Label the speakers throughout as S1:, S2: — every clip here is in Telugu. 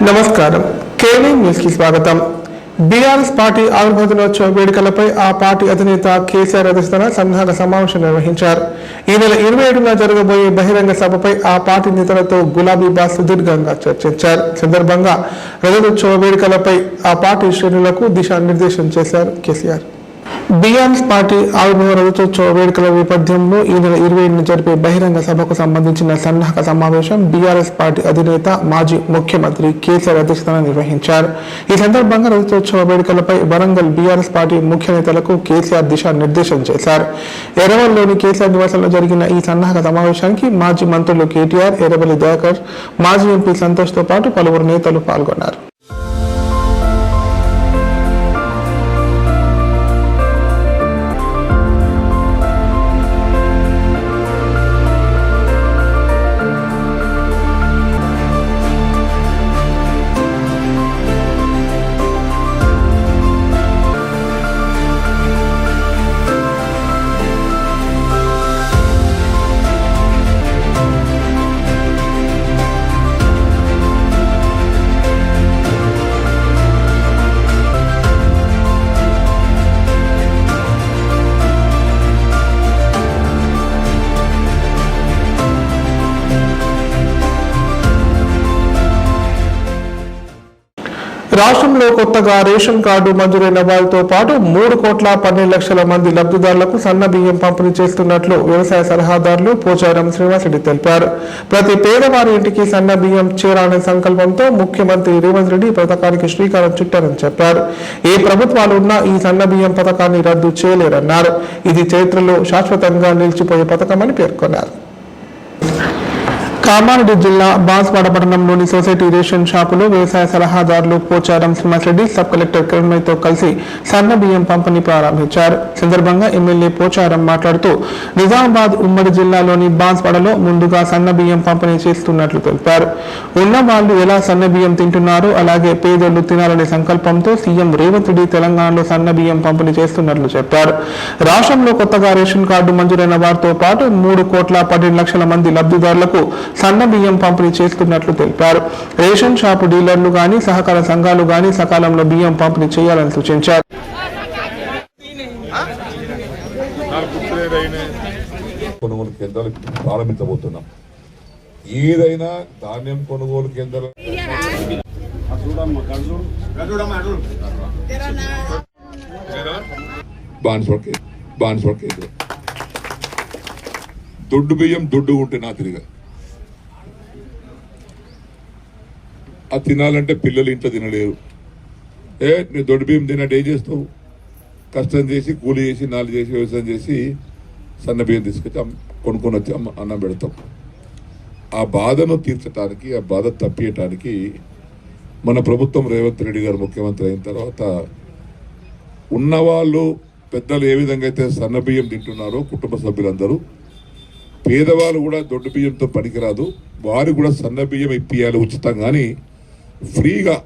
S1: నమస్కారం. కేవీ న్యూస్ కి స్వాగతం. బీఆర్ఎస్ పార్టీ ఆవిర్భావ దినోత్సవ వేడుకలపై ఆ పార్టీ అధినేత కేసీఆర్ అధ్యక్షతన సన్నాహక సమావేశం నిర్వహించారు. ఈ నెల 27న జరగబోయే బహిరంగ సభపై ఆ పార్టీ నేతలతో గులాబీ బాస్ సుదీర్ఘంగా చర్చించారు. సందర్భంగా రజతోత్సవ వేడుకలపై ఆ పార్టీ శ్రేణులకు దిశానిర్దేశం చేశారు కేసీఆర్. బీఆర్ఎస్ పార్టీ ఆవిర్భావ రజతోత్సవ వేడుకల నేపథ్యంలో ఈ నెల 27న జరిపే బహిరంగ సభకు సంబంధించిన సన్నాహక సమావేశం బీఆర్ఎస్ పార్టీ అధినేత మాజీ ముఖ్యమంత్రి కేసీఆర్ అధ్యక్షతన నిర్వహించారు. ఈ సందర్భంగా రజతోత్సవ వేడుకలపై వరంగల్ బీఆర్ఎస్ పార్టీ ముఖ్య నేతలకు కేసీఆర్ దిశానిర్దేశం చేశారు. ఎర్రవల్లిలోని కేసీఆర్ నివాసంలో జరిగిన ఈ సన్నాహక సమావేశానికి మాజీ మంత్రులు కేటీఆర్, ఎర్రవల్లి దయాకర్, మాజీ ఎంపీ సంతోష్తో పాటు పలువురు నేతలు పాల్గొన్నారు. రాష్ట్రంలో కొత్తగా రేషన్ కార్డు మంజూరైన వారితో పాటు 3,12,00,000 మంది లబ్ధిదారులకు సన్న బియ్యం పంపిణీ చేస్తున్నట్లు వ్యవసాయ సలహాదారులు పోచారం శ్రీనివాసరెడ్డి తెలిపారు. ప్రతి పేదవారి ఇంటికి సన్న బియ్యం చేరాలనే సంకల్పంతో ముఖ్యమంత్రి రేవంత్ రెడ్డి పథకానికి శ్రీకారం చుట్టారని చెప్పారు. ఏ ప్రభుత్వాలు ఉన్నా ఈ సన్న బియ్యం పథకాన్ని రద్దు చేయలేరన్నారు. ఇది చరిత్రలో శాశ్వతంగా నిలిచిపోయే పథకమని పేర్కొన్నారు. కామారెడ్డి జిల్లా బాన్స్వాడ పట్టణంలోని సొసైటీ రేషన్ షాపులో వ్యవసాయ సలహాదారులు పోచారం శ్రీనివాసరెడ్డి సబ్ కలెక్టర్ కిరణ్మయ్యతో కలిసి సన్న బియ్యం పంపిణీ ప్రారంభించారు. సందర్భంగా ఎమ్మెల్యే పోచారం మాట్లాడుతూ నిజామాబాద్ ఉమ్మడి జిల్లాలోని బాన్స్వాడలో ముందుగా సన్న బియ్యం పంపిణీ చేస్తున్నట్లు తెలిపారు. ఉన్న వాళ్ళు ఎలా సన్న బియ్యం తింటున్నారో అలాగే పేదోళ్లు తినాలనే సంకల్పంతో సీఎం రేవంత్ రెడ్డి తెలంగాణలో సన్న బియ్యం పంపిణీ చేస్తున్నట్లు చెప్పారు. రాష్ట్రంలో కొత్తగా రేషన్ కార్డు మంజూరైన వారితో పాటు 3,12,00,000 మంది లబ్ధిదారులకు సన్న బియ్యం పంపిణీ చేస్తున్నట్లు తెలిపారు. రేషన్ షాపు డీలర్లు గాని సహకార సంఘాలు గాని సకాలంలో బియ్యం పంపిణీ చేయాలని సూచించారు.
S2: కొనుగోలు కేంద్రాలు ప్రారంభించబోతున్నాం. ఏదైనా ధాన్యం కొనుగోలు కేంద్రాలు దొడ్డు బియ్యం దొడ్డు ఉంటే నా తిరిగా అది తినాలంటే పిల్లలు ఇంట్లో తినలేరు. నీ దొడ్డు బియ్యం తిన్నట్టు ఏం చేస్తావు? కష్టం చేసి కూలి చేసి నాలుగు చేసి వ్యవసాయం చేసి సన్న బియ్యం తీసుకొచ్చి కొనుక్కొని వచ్చి అన్నం పెడతాం. ఆ బాధను తీర్చడానికి, ఆ బాధ తప్పియటానికి మన ప్రభుత్వం రేవంత్ రెడ్డి గారు ముఖ్యమంత్రి అయిన తర్వాత ఉన్నవాళ్ళు పెద్దలు ఏ విధంగా అయితే సన్న బియ్యం తింటున్నారో కుటుంబ సభ్యులందరూ, పేదవాళ్ళు కూడా దొడ్డు బియ్యంతో పనికిరాదు, వారు కూడా సన్న బియ్యం ఇప్పియాలి ఉచితంగాని ఫ్రీగా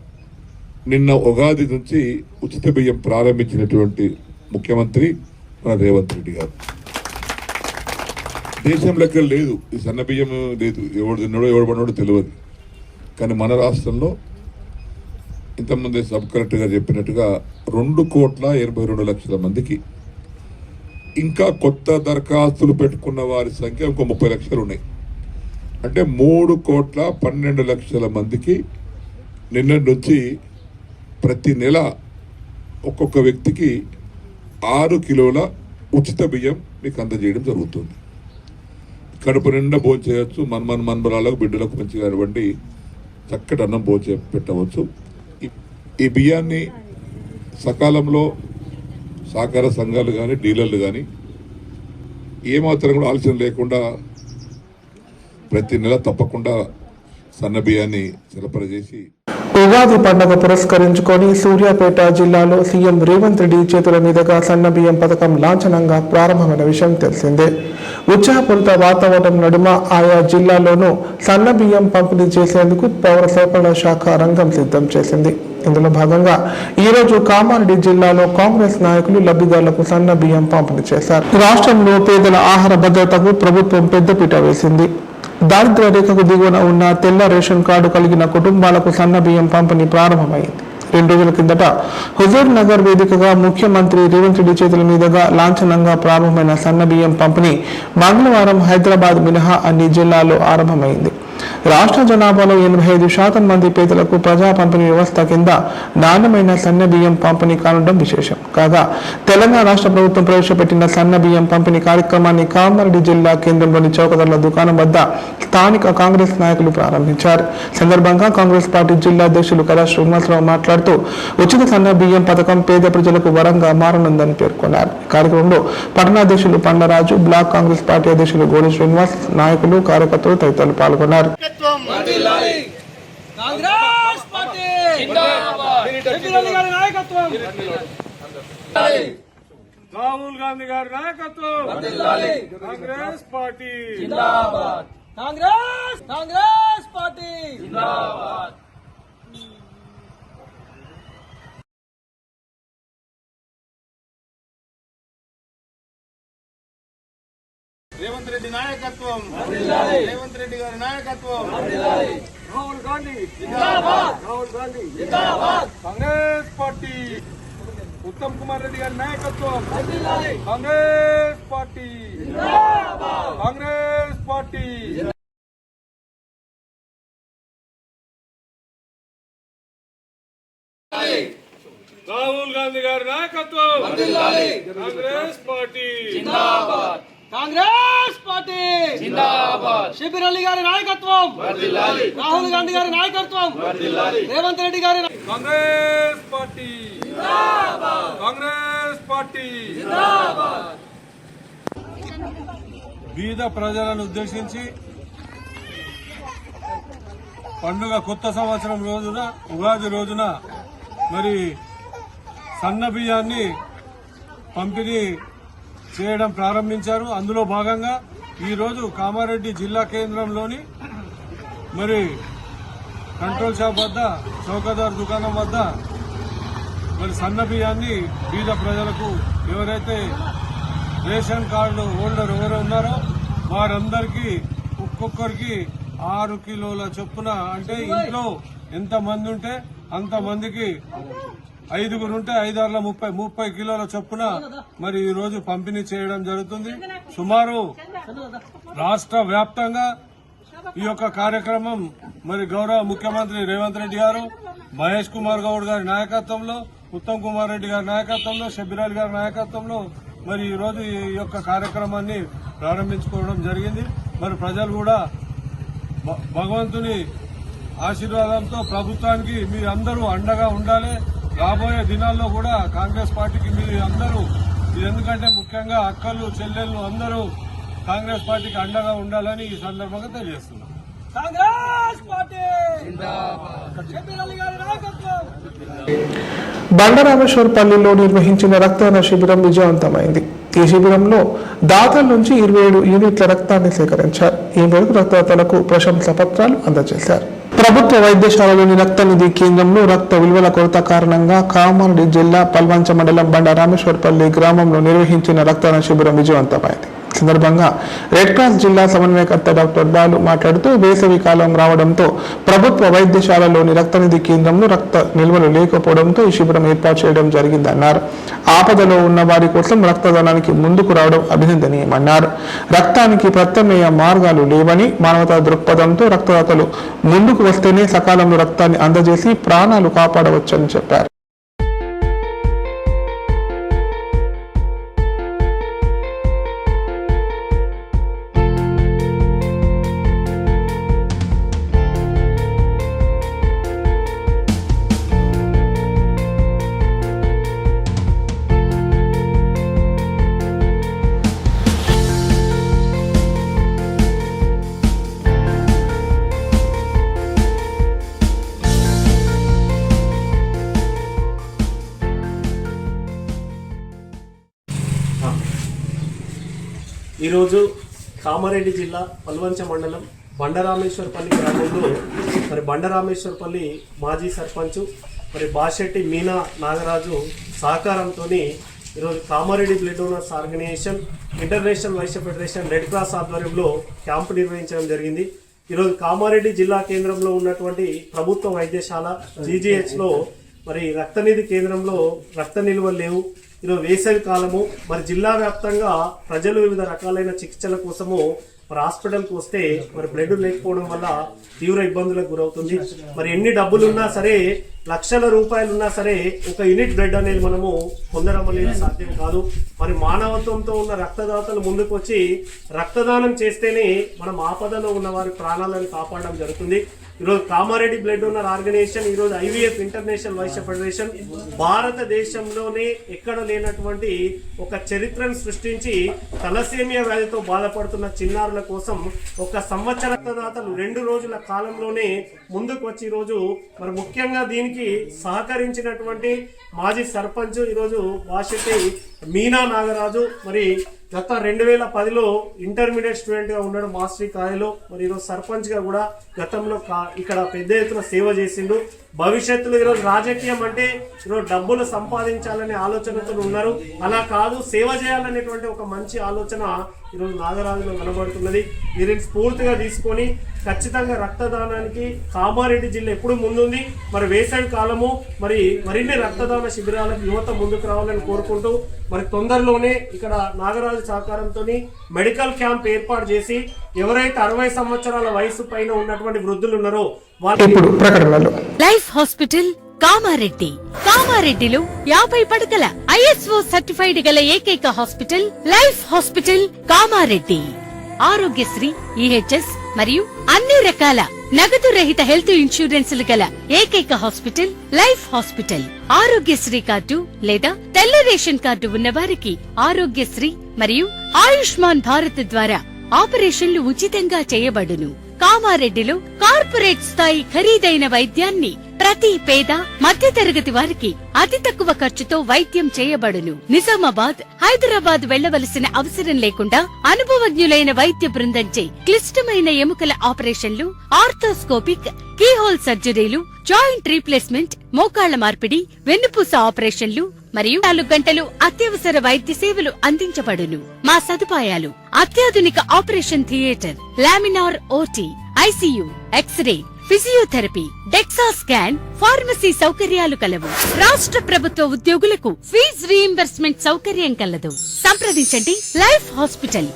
S2: నిన్న ఉగాది నుంచి ఉచిత బియ్యం ప్రారంభించినటువంటి ముఖ్యమంత్రి మన రేవంత్ రెడ్డి గారు. దేశంలో ఎక్కడ లేదు ఈ సన్న బియ్యం లేదు. ఎవడు తిన్నాడో ఎవడు పడినాడో తెలియదు. కానీ మన రాష్ట్రంలో ఇంతమంది సబ్ కలెక్టర్ గారు చెప్పినట్టుగా 2,82,00,000 మందికి, ఇంకా కొత్త దరఖాస్తులు పెట్టుకున్న వారి సంఖ్య ఇంకో 30 లక్షలు ఉన్నాయి. అంటే 3,12,00,000 మందికి నిన్నటి నుంచి ప్రతి నెల ఒక్కొక్క వ్యక్తికి 6 కిలోల ఉచిత బియ్యం మీకు అందజేయడం జరుగుతుంది. కడుపు నిండా భోజనం చేయవచ్చు. మన్మరాలకు బిడ్డలకు మంచిగా ఇవ్వండి, చక్కటి అన్నం భోజనం పెట్టవచ్చు. ఈ బియ్యాన్ని సకాలంలో సహకార సంఘాలు కానీ డీలర్లు కానీ ఏమాత్రం కూడా ఆలస్యం లేకుండా ప్రతి నెల తప్పకుండా సన్న బియ్యాన్ని సరఫరా చేసి
S1: ఉగాది పండుగ పురస్కరించుకొని సూర్యాపేట జిల్లాలో సీఎం రేవంత్ రెడ్డి చేతుల మీదుగా సన్న బియ్యం పథకం లాంఛనంగా ప్రారంభమైన విషయం తెలిసిందే. ఉత్సాహపూరిత వాతావరణం నడుమ ఆయా జిల్లాల్లోనూ సన్న బియ్యం పంపిణీ చేసేందుకు పౌర సరఫరాల శాఖ రంగం సిద్ధం చేసింది. ఇందులో భాగంగా ఈ రోజు కామారెడ్డి జిల్లాలో కాంగ్రెస్ నాయకులు లబ్ధిదారులకు సన్న బియ్యం పంపిణీ చేశారు. రాష్ట్రంలో పేదల ఆహార భద్రతకు ప్రభుత్వం పెద్దపీట వేసింది. దారిద్ర్య రేఖకు దిగువన ఉన్న తెల్ల రేషన్ కార్డు కలిగిన కుటుంబాలకు సన్న బియ్యం పంపిణీ ప్రారంభమైంది. 2 రోజుల కిందట హుజూర్ నగర్ వేదికగా ముఖ్యమంత్రి రేవంత్ రెడ్డి చేతుల మీదుగా లాంఛనంగా ప్రారంభమైన సన్న బియ్యం పంపిణీ మంగళవారం హైదరాబాద్ మినహా అన్ని జిల్లాల్లో ఆరంభమైంది. రాష్ట్ర జనాభాలో 85% మంది పేదలకు ప్రజా పంపిణీ వ్యవస్థ కింద నాణ్యమైన సన్న బియ్యం పంపిణీ కానుండడం విశేషం. కాగా తెలంగాణ రాష్ట్ర ప్రభుత్వం ప్రవేశపెట్టిన సన్న బియ్యం పంపిణీ కార్యక్రమాన్ని కామారెడ్డి జిల్లా కేంద్రంలోని చౌకధరల దుకాణం వద్ద స్థానిక కాంగ్రెస్ నాయకులు ప్రారంభించారు. సందర్భంగా కాంగ్రెస్ పార్టీ జిల్లా అధ్యక్షులు కళా శ్రీనివాసరావు మాట్లాడుతూ ఉచిత సన్న బియ్యం పథకం పేద ప్రజలకు వరంగా మారనుందని పేర్కొన్నారు. కార్యక్రమంలో పట్టణాధ్యక్షులు పండరాజు, బ్లాక్ కాంగ్రెస్ పార్టీ అధ్యక్షులు గోడి శ్రీనివాస్, నాయకులు, కార్యకర్తలు తదితరులు పాల్గొన్నారు.
S3: కాంగ్రెస్ పార్టీ నాయకత్వం, రాహుల్ గాంధీ గారి నాయకత్వం, కాంగ్రెస్ పార్టీ కాంగ్రెస్ పార్టీ రేవంత్ రెడ్డి నాయకత్వం, రేవంత్ రెడ్డి గారి నాయకత్వం, రాహుల్ గాంధీ రాహుల్ గాంధీ కాంగ్రెస్ పార్టీ, ఉత్తమ్ కుమార్ రెడ్డి గారి నాయకత్వం, కాంగ్రెస్ పార్టీ కాంగ్రెస్ పార్టీ రాహుల్ గాంధీ గారి నాయకత్వం, కాంగ్రెస్ పార్టీ కాంగ్రెస్ పార్టీ షబీర్ అలీ గారి నాయకత్వం, రాహుల్ గాంధీ గారి నాయకత్వం, రేవంత్ రెడ్డి గారి కాంగ్రెస్ పార్టీ కాంగ్రెస్ పార్టీ. బీద ప్రజలను ఉద్దేశించి పండుగ కొత్త సంవత్సరం రోజున, ఉగాది రోజున మరి సన్న బియ్యాన్ని పంపిణీ చేయడం ప్రారంభించారు. అందులో భాగంగా ఈరోజు కామారెడ్డి జిల్లా కేంద్రంలోని మరి కంట్రోల్ షాప్ వద్ద, చౌకదార్ దుకాణం వద్ద మరి సన్న బియ్యాన్ని బీద ప్రజలకు, ఎవరైతే రేషన్ కార్డు హోల్డర్ ఎవరు ఉన్నారో వారందరికీ ఒక్కొక్కరికి 6 కిలోల చొప్పున, అంటే ఇంట్లో ఎంత మంది ఉంటే అంత మందికి 5 ఉంటే 5 30 కిలోల చొప్పున మరి ఈ రోజు పంపిణీ చేయడం జరుగుతుంది. సుమారు రాష్ట్ర వ్యాప్తంగా ఈ యొక్క కార్యక్రమం మరి గౌరవ ముఖ్యమంత్రి రేవంత్ రెడ్డి గారు, మహేష్ కుమార్ గౌడ్ గారి నాయకత్వంలో, ఉత్తమ్ కుమార్ రెడ్డి గారి నాయకత్వంలో, షబీర్ అలీ గారి నాయకత్వంలో మరి ఈ రోజు ఈ యొక్క కార్యక్రమాన్ని ప్రారంభించుకోవడం జరిగింది. మరి ప్రజలు కూడా భగవంతుని ఆశీర్వాదంతో ప్రభుత్వానికి మీరు అందరూ అండగా ఉండాలి. రాబోయే దినాల్లో కూడా కాంగ్రెస్ పార్టీకి మీరు అందరూ, ఎందుకంటే ముఖ్యంగా అక్కలు, చెల్లెళ్ళు అందరూ కాంగ్రెస్ పార్టీకి అండగా ఉండాలని ఈ సందర్భంగా తెలియజేస్తున్నాం.
S1: బండరామేశ్వరపల్లిలో నిర్వహించిన రక్తదాన శిబిరం విజయవంతమైంది. ఈ శిబిరంలో దాతల నుంచి 27 యూనిట్ల రక్తాన్ని సేకరించారు. ఈ మేరకు రక్తదాతలకు ప్రశంసా పత్రాలు అందజేశారు. ప్రభుత్వ వైద్యశాలలోని రక్త నిధి కేంద్రంలో రక్త విలువల కొరత కారణంగా కామారెడ్డి జిల్లా పల్వంచ మండలం బండరామేశ్వరపల్లి గ్రామంలో నిర్వహించిన రక్తదాన శిబిరం విజయవంతమైంది. సందర్భంగా రెడ్ క్రాస్ జిల్లా సమన్వయకర్త డాక్టర్ బాలు మాట్లాడుతూ వేసవి కాలం రావడంతో ప్రభుత్వ వైద్యశాలలోని రక్తనిధి కేంద్రంలో రక్త నిల్వలు లేకపోవడంతో ఈ శిబిరం ఏర్పాటు చేయడం జరిగిందన్నారు. ఆపదలో ఉన్న వారి కోసం రక్తదానానికి ముందుకు రావడం అభినందనీయమన్నారు. రక్తానికి ప్రత్యామ్నాయ మార్గాలు లేవని, మానవతా దృక్పథంతో రక్తదాతలు ముందుకు వస్తేనే సకాలంలో రక్తాన్ని అందజేసి ప్రాణాలు కాపాడవచ్చని చెప్పారు.
S4: ఈరోజు కామారెడ్డి జిల్లా పల్వంచ మండలం బండరామేశ్వరపల్లి గ్రామంలో మరి బండరామేశ్వరపల్లి మాజీ సర్పంచ్ మరి బాషెట్టి మీనా నాగరాజు సహకారంతో ఈరోజు Kamareddy blood donors organisation, international Vysya federation, red cross ఆధ్వర్యంలో క్యాంపు నిర్వహించడం జరిగింది. ఈరోజు కామారెడ్డి జిల్లా కేంద్రంలో ఉన్నటువంటి ప్రభుత్వ వైద్యశాల జీజీహెచ్లో మరి రక్తనిధి కేంద్రంలో రక్త నిల్వలు లేవు. ఈరోజు వేసవి కాలము, మరి జిల్లా వ్యాప్తంగా ప్రజలు వివిధ రకాలైన చికిత్సల కోసము మరి హాస్పిటల్కి వస్తే మరి బ్లడ్ లేకపోవడం వల్ల తీవ్ర ఇబ్బందులకు గురవుతుంది. మరి ఎన్ని డబ్బులున్నా సరే, లక్షల రూపాయలున్నా సరే ఒక యూనిట్ బ్లడ్ అనేది మనము పొందడం అనేది సాధ్యం కాదు. మరి మానవత్వంతో ఉన్న రక్తదాతలు ముందుకు వచ్చి రక్తదానం చేస్తేనే మనం ఆపదలో ఉన్న వారి ప్రాణాలను కాపాడడం జరుగుతుంది. ఈరోజు కామారెడ్డి బ్లడ్ డోనర్ ఆర్గనైజేషన్, ఈరోజు ఐవీఎఫ్ ఇంటర్నేషనల్ వైశ్య ఫెడరేషన్ భారతదేశంలోనే ఎక్కడ లేనటువంటి ఒక చరిత్రను సృష్టించి తలసేమియా వ్యాధితో బాధపడుతున్న చిన్నారుల కోసం ఒక సంవత్సర రక్తదాతలు 2 రోజుల కాలంలోనే ముందుకు వచ్చి ఈరోజు మరి ముఖ్యంగా దీనికి సహకరించినటువంటి మాజీ సర్పంచ్ ఈరోజు వాషెట్టి మీనా నాగరాజు, మరి గత 2010లో ఇంటర్మీడియట్ స్టూడెంట్ గా ఉన్నాడు మాస్టరీ కాలేజీలో. మరి ఈరోజు సర్పంచ్ గా కూడా గతంలో ఇక్కడ పెద్ద ఎత్తున సేవ చేసిండు. భవిష్యత్తులో ఈరోజు రాజకీయం అంటే ఈరోజు డబ్బులు సంపాదించాలనే ఆలోచనతో ఉన్నారు. అలా కాదు, సేవ చేయాలనేటువంటి ఒక మంచి ఆలోచన ఈరోజు నాగరాజులో కనబడుతున్నది. వీరిని స్ఫూర్తిగా తీసుకొని ఖచ్చితంగా రక్తదానానికి కామారెడ్డి జిల్లా ఎప్పుడు ముందుంది. మరి వేసవి కాలము, మరి మరిన్ని రక్తదాన శిబిరాలకు యువత ముందుకు రావాలని కోరుకుంటూ మరి తొందరలోనే ఇక్కడ నాగరాజు సహకారంతో మెడికల్ క్యాంప్ ఏర్పాటు చేసి ఎవరైతే 60 సంవత్సరాల వయసు పైన ఉన్నటువంటి వృద్ధులు ఉన్నారో
S1: ఇప్పుడు ప్రకటనలు.
S5: Life hospital Kamareddy. కామారెడ్డిలో 50 పడకల ISO సర్టిఫైడ్ గల ఏకైక hospital life hospital Kamareddy. Aarogyasri, EHS మరియు అన్ని రకాల నగదు రహిత హెల్త్ ఇన్సూరెన్సులు గల ఏకైక hospital life hospital. Aarogyasri card లేదా తెల్ల రేషన్ కార్డు ఉన్న వారికి ఆరోగ్యశ్రీ మరియు ఆయుష్మాన్ భారత్ ద్వారా ఆపరేషన్లు ఉచితంగా చేయబడును. కామారెడ్డిలో కార్పొరేట్ స్థాయి ఖరీదైన వైద్యాన్ని ప్రతి పేద మధ్యతరగతి వారికి అతి తక్కువ ఖర్చుతో వైద్యం చేయబడును. నిజామాబాద్, హైదరాబాద్ వెళ్లవలసిన అవసరం లేకుండా అనుభవజ్ఞులైన వైద్య బృందంచే క్లిష్టమైన ఎముకల ఆపరేషన్లు, ఆర్థోస్కోపిక్, కీహోల్ సర్జరీలు, జాయింట్ రీప్లేస్మెంట్, మోకాళ్ల మార్పిడి, వెన్నుపూస ఆపరేషన్లు మరియు 4 గంటలు అత్యవసర వైద్య సేవలు అందించబడును. మా సదుపాయాలు: అత్యాధునిక operation theatre, laminar OT, ICU, X ray, physiotherapy, DEXA scan, pharmacy సౌకర్యాలు కలవు. రాష్ట్ర ప్రభుత్వ ఉద్యోగులకు ఫీజు రీయింబర్స్మెంట్ సౌకర్యం కలదు. సంప్రదించండి లైఫ్ హాస్పిటల్.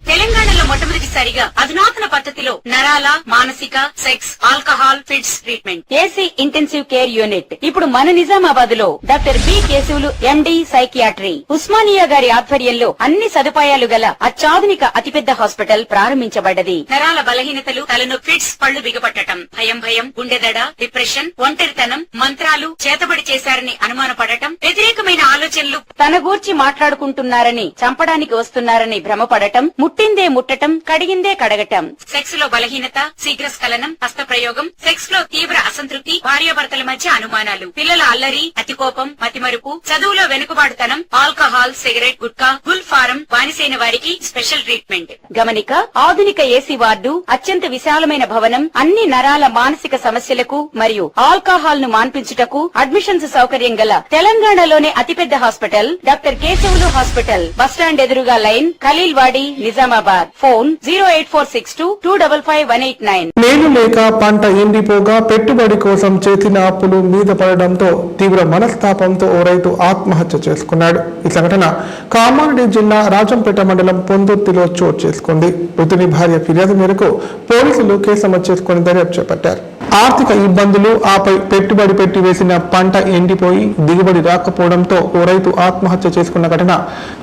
S6: తెలంగాణలో మొట్టమొదటిసారిగా అధునాతన పద్ధతిలో నరాల, మానసిక, sex, alcohol, fits treatment, AC intensive care unit ఇప్పుడు మన నిజామాబాద్ లో doctor B Keshavulu MD psychiatry, Osmania గారి ఆధ్వర్యంలో అన్ని సదుపాయాలు గల అత్యాధునిక అతిపెద్ద హాస్పిటల్ ప్రారంభించబడ్డది. నరాల బలహీనతలు, తలనొప్పి, ఫిట్స్, పళ్లు బిగపట్టడం, భయం, గుండెదడ, డిప్రెషన్, ఒంటరితనం, మంత్రాలు చేతబడి చేశారని అనుమానపడటం, వ్యతిరేకమైన ఆలోచనలు, తన గూర్చి మాట్లాడుకుంటున్నారని, చంపడానికి వస్తున్నారని భ్రమపడటం, ముట్టిందే ముట్టటం, కడిగిందే కడగటం, సెక్స్ లో బలహీనత, శీఘ్రస్ఖలనం, హస్తప్రయోగం, సెక్స్ లో తీవ్ర అసంతృప్తి, భార్యాభర్తల మధ్య అనుమానాలు, పిల్లల అల్లరి, అతికోపం, మతిమరుపు, చదువులో వెనుకబాటుతనం, alcohol, cigarette, gutka, Gul form బానిసైన వారికి స్పెషల్ ట్రీట్మెంట్. గమనిక: ఆధునిక ఏసీ వార్డు, అత్యంత విశాలమైన భవనం, అన్ని నరాల మానసిక సమస్యలకు మరియు ఆల్కహాల్ ను మాన్పించుటకు అడ్మిషన్స్ సౌకర్యం గల తెలంగాణలోనే అతిపెద్ద hospital doctor Keshavulu hospital. Bus stand ఎదురుగా లైన్, ఖలీల్వాడి, నిజామాబాద్. ఫోన్ 08462255189.
S1: నేను లేక పంట ఎండిపోగా పెట్టుబడి కోసం చేసిన అప్పులు మీద పడడంతో తీవ్ర మనస్తాపంతో ఓ రైతు ఆత్మహత్య చేసుకున్నాడు. ఈ సంఘటన కామారెడ్డి జిల్లా రాజంపేట మండలం పొందుర్తిలో చోటు చేసుకుంది. మృతుని భార్య ఫిర్యాదు మేరకు పోలీసులు కేసు నమోదు చేసుకుని దర్యాప్తు చేపట్టారు. ఆర్థిక ఇబ్బందులు, ఆపై పెట్టుబడి పెట్టి వేసిన పంట ఎండిపోయి దిగుబడి రాకపోవడంతో ఓ రైతు ఆత్మహత్య చేసుకున్న ఘటన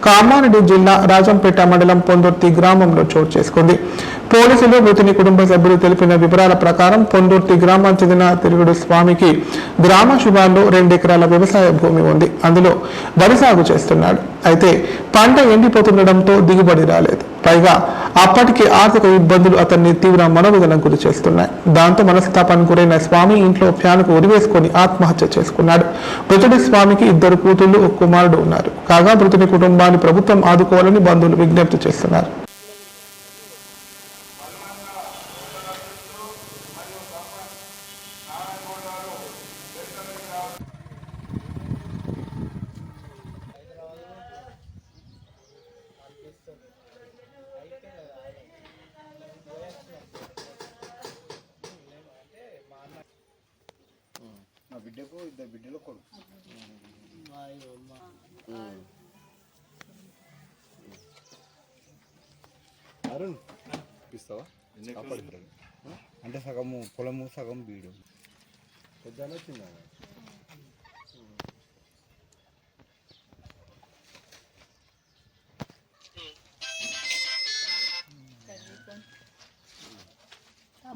S1: కామారెడ్డి జిల్లా రాజంపేట మండలం పొందుర్తి గ్రామంలో చోటు చేసుకుంది. పోలీసులు మృతుని కుటుంబ సభ్యులు తెలిపిన వివరాల ప్రకారం పొందుర్తి గ్రామానికి చెందిన తిరుగుడు స్వామికి గ్రామ శివార్లో 2 ఎకరాల వ్యవసాయ భూమి ఉంది. అందులో వరి సాగు చేస్తున్నాడు. అయితే పంట ఎండిపోతుండటంతో దిగుబడి రాలేదు. పైగా అప్పటికే ఆర్థిక ఇబ్బందులు అతన్ని తీవ్ర మనోవేదనకు గురి చేస్తున్నాయి. దాంతో మనస్తాపానికి గురైన స్వామి ఇంట్లో ఫ్యాన్కు ఉరివేసుకుని ఆత్మహత్య చేసుకున్నాడు. మృతుడి స్వామికి 2 కూతుళ్లు, 1 కుమారుడు ఉన్నారు. కాగా మృతుడి కుటుంబాన్ని ప్రభుత్వం ఆదుకోవాలని బంధువులు విజ్ఞప్తి చేస్తున్నారు.
S7: బిడ్డకు 2 బిడ్డలు కొడుకు. అరుణ్ ఇస్తావా అంటే సగము పొలము సగం బీడు పెద్ద వచ్చిందా?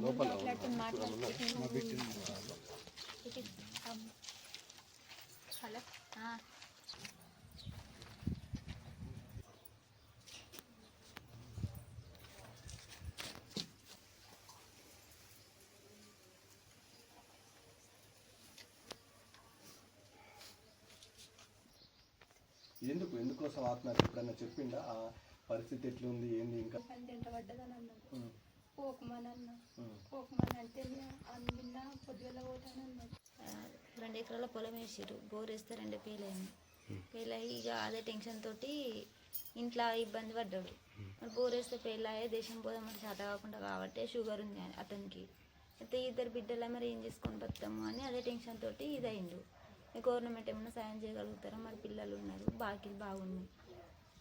S7: లోపల ఎందుకోసం ఆత్మహత్య ఎప్పుడన్నా చెప్పిండా? ఆ పరిస్థితి ఎట్లుంది ఏంది? ఇంకా
S8: అంటే 2 ఎకరాల పొలం వేసారు, బోర్ వేస్తే 2 పేలయ్యి ఇక అదే టెన్షన్ తోటి ఇంట్లో ఇబ్బంది పడ్డాడు. మరి బోర్ వేస్తే పేలయ్యే దేశం పోదామంటే చేత కాకుండా కాబట్టి షుగర్ ఉంది అతనికి. అయితే 2 బిడ్డల మరి ఏం చేసుకొని బతాము అని అదే టెన్షన్ తోటి ఇదైండు. గవర్నమెంట్ ఏమైనా సాయం చేయగలుగుతారా? మరి పిల్లలు ఉన్నారు, బాకీలు బాగున్నాయి.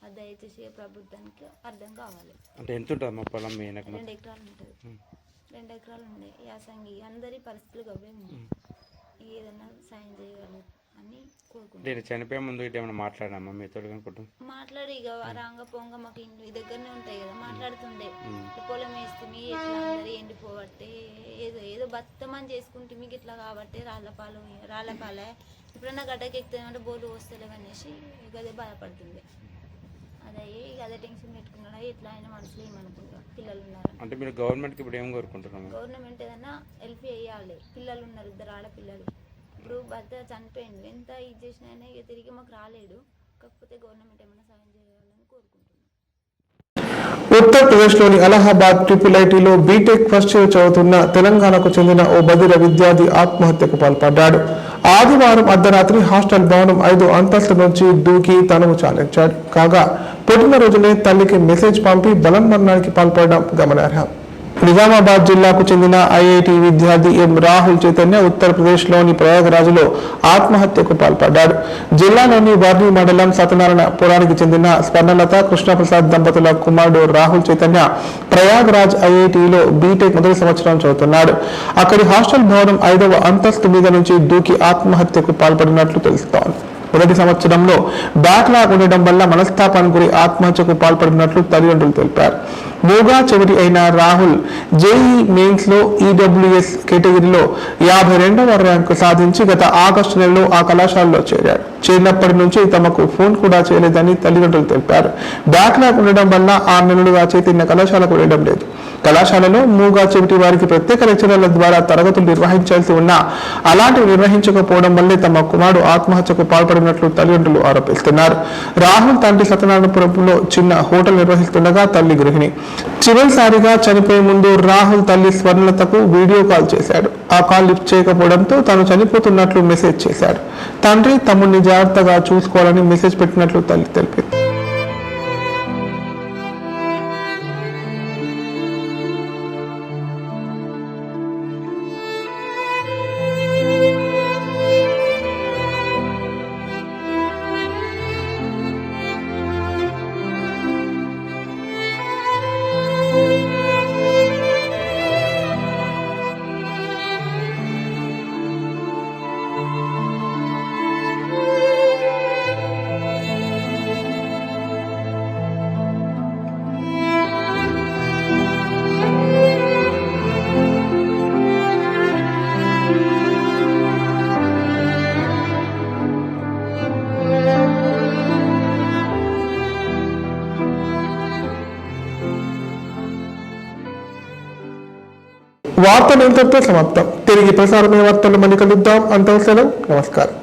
S8: అది దయచేసి ప్రభుత్వానికి అర్థం కావాలి.
S9: అంటే ఎంత ఉంటుంది మా పొలం? 2
S8: ఎకరాలు ఉంటుంది. 2 ఎకరాలు ఉండే యాసంగి అందరి పరిస్థితులు అవే ఉన్నాయి. ఏదైనా సాయం చేయగలరు అని కోరుకుంటున్నాను.
S9: చనిపోయే ముందు ఇటు ఏమైనా మాట్లాడమ్మా మీతో?
S8: మాట్లాడి ఇక రాంగ పొంగ మాకు ఇంటి దగ్గరనే ఉంటాయి కదా, మాట్లాడుతుండే పొలం వేస్తే ఎట్లా అందరు ఎండిపోబట్టే ఏదో బత్తమని చేసుకుంటే మీకు ఇట్లా కాబట్టి రాళ్ళపాలే ఎప్పుడన్నా గడ్డకి ఎక్కుతామంటే బోర్లు వస్తలేవు అనేసి అదే బాధపడుతుంది. అదే ఇక అదే టెన్షన్ పెట్టుకున్నాడు. ఎట్లా అయినా మనసులో ఏమనుకుంటా, పిల్లలు ఉన్నారు
S9: అంటే మీరు గవర్నమెంట్కి ఇప్పుడు ఏం కోరుకుంటున్నాము?
S8: గవర్నమెంట్ ఏదైనా హెల్ప్ చేయాలి. పిల్లలు ఉన్నారు, 2 ఆడపిల్లలు. ఇప్పుడు భర్త చనిపోయింది, ఎంత ఇది చేసినా అయినా ఇక తిరిగి మాకు రాలేడు. కాకపోతే గవర్నమెంట్ ఏమైనా సాయం చేయాలని కోరుకుంటున్నాను.
S1: ఉత్తరప్రదేశ్లోని అలహాబాద్ ఐఐటీలో బీటెక్ ఫస్ట్ ఇయర్ చదువుతున్న తెలంగాణకు చెందిన ఓ బదిర విద్యార్థి ఆత్మహత్యకు పాల్పడ్డాడు. ఆదివారం అర్ధరాత్రి హాస్టల్ భవనం 5వ అంతస్తు నుంచి దూకి తనువు చాలించాడు. కాగా పుట్టినరోజునే తల్లికి మెసేజ్ పంపి బలవన్మరణానికి పాల్పడడం గమనార్హం. నిజామాబాద్ జిల్లాకు చెందిన ఐఐటి విద్యార్థి ఎం రాహుల్ చైతన్య ఉత్తరప్రదేశ్లోని ప్రయాగరాజ్లో ఆత్మహత్యకు పాల్పడ్డాడు. జిల్లాలోని వర్ణి మండలం సత్యనారాయణపురానికి చెందిన స్వర్ణలత కృష్ణప్రసాద్ దంపతుల కుమారుడు రాహుల్ చైతన్య ప్రయాగరాజ్ ఐఐటిలో బీటెక్ మొదటి సంవత్సరం చదువుతున్నాడు. అక్కడి హాస్టల్ భవనం 5వ అంతస్తు మీద నుంచి దూకి ఆత్మహత్యకు పాల్పడినట్లు తెలుస్తోంది. మొదటి సంవత్సరంలో బ్యాక్లాగ్ ఉండడం వల్ల మనస్తాపానికి గురి ఆత్మహత్యకు పాల్పడినట్లు తల్లిదండ్రులు తెలిపారు. మూగా చెవిటి అయిన రాహుల్ జేఈ మెయిన్స్ లో ఈడబ్ల్యూఎస్ కేటగిరీలో 52వ ర్యాంకు సాధించి గత ఆగస్టు నెలలో ఆ కళాశాలలో చేరాడు. చేరినప్పటి నుంచి తమకు ఫోన్ కూడా చేయలేదని తల్లిదండ్రులు తెలిపారు. బ్యాక్లాగ్ ఉండడం వల్ల 6 నెలలుగా చైతన్య కళాశాలకు వెళ్ళడం లేదు. కళాశాలలో మూగా చెవిటి వారికి ప్రత్యేక లెక్చరర్ల ద్వారా తరగతులు నిర్వహించాల్సి ఉన్నా అలాంటివి నిర్వహించకపోవడం వల్లే తమ కుమారుడు ఆత్మహత్యకు పాల్పడినట్లు తల్లిదండ్రులు ఆరోపిస్తున్నారు. రాహుల్ తండ్రి సత్యనారాయణపురంలో చిన్న హోటల్ నిర్వహిస్తుండగా తల్లి గృహిణి. చివరిసారిగా చనిపోయే ముందు రాహుల్ తల్లి స్వర్ణలతకు వీడియో కాల్ చేశాడు. ఆ కాల్ లిఫ్ట్ చేయకపోవడంతో తాను చనిపోతున్నట్లు మెసేజ్ చేశాడు. తండ్రి తమ్ముడిని జాగ్రత్తగా చూసుకోవాలని మెసేజ్ పెట్టినట్లు తల్లి తెలిపింది. వార్తలు ఇంతటితో సమాప్తం. తిరిగి ప్రసారమైన వార్తలు మళ్ళీ కలుద్దాం. అంతవరకు సెలవు. నమస్కారం.